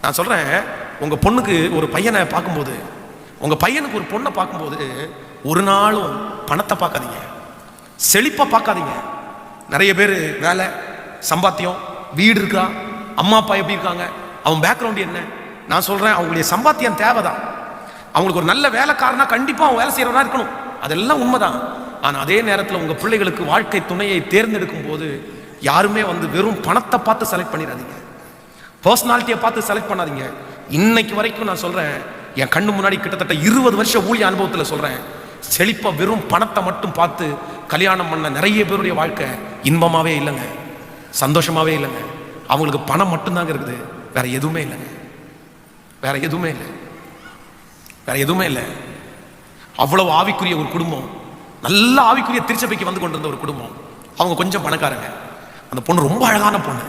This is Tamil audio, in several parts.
நான் சொல்றேன், உங்க பொண்ணுக்கு ஒரு பையனை பார்க்கும்போது, உங்க பையனுக்கு ஒரு பொண்ணை பார்க்கும்போது ஒரு நாளும் பணத்தை பார்க்காதீங்க, செழிப்பா பார்க்காதீங்க. நிறைய பேர் வேலை, சம்பாத்தியம், வீடு இருக்கா, அம்மா அப்பா எப்படி இருக்காங்க, அவன் பேக்ரவுண்ட் என்ன. நான் சொல்றேன், அவங்களுடைய சம்பாத்தியம் தேவைதான். அவங்களுக்கு ஒரு நல்ல வேலைக்காரனா கண்டிப்பா அவன் வேலை செய்யறவனா இருக்கணும், அதெல்லாம் உண்மைதான். ஆனா அதே நேரத்தில் உங்க பிள்ளைகளுக்கு வாழ்க்கை துணையை தேர்ந்தெடுக்கும் போது யாருமே வெறும் பணத்தை பார்த்து செலக்ட் பண்ணிடாதீங்க, பர்சனாலிட்டியை பார்த்து செலக்ட் பண்ணாதீங்க. இன்னைக்கு வரைக்கும் நான் சொல்றேன், என் கண்ணு முன்னாடி கிட்டத்தட்ட 20 வருஷ ஊழிய அனுபவத்தில் சொல்றேன், செழிப்பா வெறும் பணத்தை மட்டும் பார்த்து கல்யாணம் பண்ண நிறைய பேருடைய வாழ்க்கை இன்பமாவே இல்லைங்க, சந்தோஷமாவே இல்லைங்க. அவங்களுக்கு பணம் மட்டும்தாங்க இருக்குது, வேற எதுவுமே இல்லைங்க, வேற எதுவுமே இல்லை, வேற எதுவுமே இல்லை. அவ்வளவு ஆவிக்குரிய ஒரு குடும்பம், நல்ல ஆவிக்குரிய திருச்சபைக்கு வந்து கொண்டிருந்த ஒரு குடும்பம். அவங்க கொஞ்சம் பணக்காரங்க, அந்த பொண்ணு ரொம்ப அழகான பொண்ணு.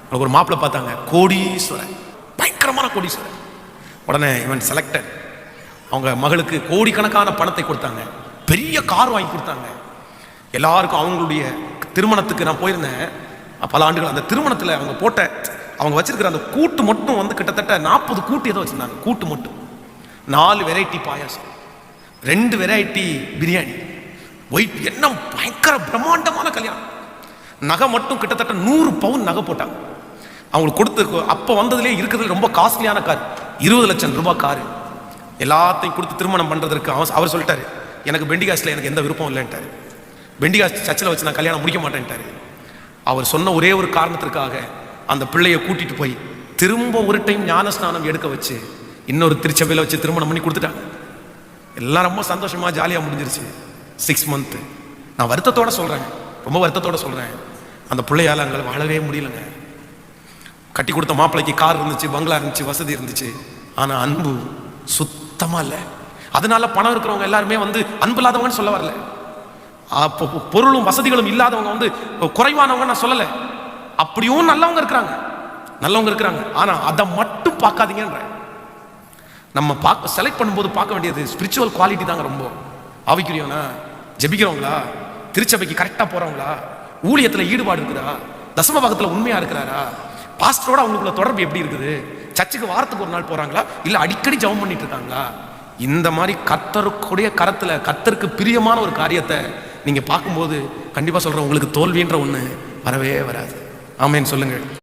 அவங்களுக்கு ஒரு மாப்பிள்ளை பார்த்தாங்க, கோடீஸ்வரன், பயங்கரமான கோடீஸ்வரன். உடனே இவன் செலக்டட். அவங்க மகளுக்கு கோடிக்கணக்கான பணத்தை கொடுத்தாங்க, பெரிய கார் வாங்கி கொடுத்தாங்க எல்லாருக்கும். அவங்களுடைய திருமணத்துக்கு நான் போயிருந்தேன் பல ஆண்டுகள். அந்த திருமணத்தில் அவங்க வச்சிருக்கிற அந்த கூட்டு மட்டும் கிட்டத்தட்ட 40 கூட்டு ஏதோ வச்சிருந்தாங்க. கூட்டு மட்டும் 4 வெரைட்டி பாயாசம், 2 வெரைட்டி பிரியாணி, ஒயிட், என்ன பயங்கர பிரம்மாண்டமான கல்யாணம். நகை மட்டும் கிட்டத்தட்ட 100 பவுன் நகை போட்டாங்க. அவங்களுக்கு கொடுத்து அப்போ வந்ததுலேயே இருக்கிறதுல ரொம்ப காஸ்ட்லியான கார், 20 லட்சம் ரூபாய் காரு. எல்லாத்தையும் கொடுத்து திருமணம் பண்ணுறதுக்கு அவர் சொல்லிட்டாரு, எனக்கு பெண்டிகாஸ்டில் எனக்கு எந்த விருப்பம் இல்லைன்ட்டார். பெண்டிகாஸ்ட் சர்ச்சில் வச்சு நான் கல்யாணம் முடிக்க மாட்டேன்ட்டார். அவர் சொன்ன ஒரே ஒரு காரணத்திற்காக அந்த பிள்ளையை கூட்டிட்டு போய் திரும்ப ஒரு டைம் ஞான ஸ்நானம் எடுக்க வச்சு இன்னொரு திருச்சபையில் வச்சு திருமணம் பண்ணி கொடுத்துட்டாங்க. எல்லாம் ரொம்ப சந்தோஷமாக ஜாலியாக முடிஞ்சிருச்சு. 6 மந்த். நான் வருத்தத்தோடு சொல்கிறேன், ரொம்ப வருத்தத்தோடு சொல்கிறேன், அந்த பிள்ளையால் அங்கே வாழவே முடியலைங்க. கட்டி கொடுத்த மாப்பிள்ளைக்கு கார் இருந்துச்சு, பங்களா இருந்துச்சு, வசதி இருந்துச்சு, ஆனால் அன்பு சுத்தமாக இல்லை. அதனால பணம் இருக்கிறவங்க எல்லாருமே அன்பு இல்லாதவங்கன்னு சொல்ல வரல, பொருளும் வசதிகளும் இல்லாதவங்க குறைவானவங்க நான் சொல்லலை. அப்படியும் நல்லவங்க இருக்கிறாங்க, நல்லவங்க இருக்கிறாங்க. ஆனால் அதை மட்டும் பார்க்காதீங்கன்ற. நம்ம செலக்ட் பண்ணும்போது பார்க்க வேண்டியது ஸ்பிரிச்சுவல் குவாலிட்டி தாங்க. ரொம்ப ஆவிக்குரியவனா, ஜெபிக்கிறவங்களா, திருச்சபைக்கு கரெக்டாக போகிறவங்களா, ஊழியத்தில் ஈடுபாடு இருக்குதா, தசம பாகத்தில் உண்மையாக இருக்கிறாரா, பாஸ்டரோட அவங்களுக்குள்ள தொடர்பு எப்படி இருக்குது, சர்ச்சுக்கு வாரத்துக்கு ஒரு நாள் போகிறாங்களா, இல்லை அடிக்கடி ஜெபம் பண்ணிட்டு இருக்காங்களா. இந்த மாதிரி கர்த்தருக்குடைய கரத்தில் கர்த்தருக்கு பிரியமான ஒரு காரியத்தை நீங்கள் பார்க்கும்போது கண்டிப்பாக சொல்கிறேன், உங்களுக்கு தோல்வின்ற ஒன்று வரவே வராது. ஆமேன்னு சொல்லுங்கள்.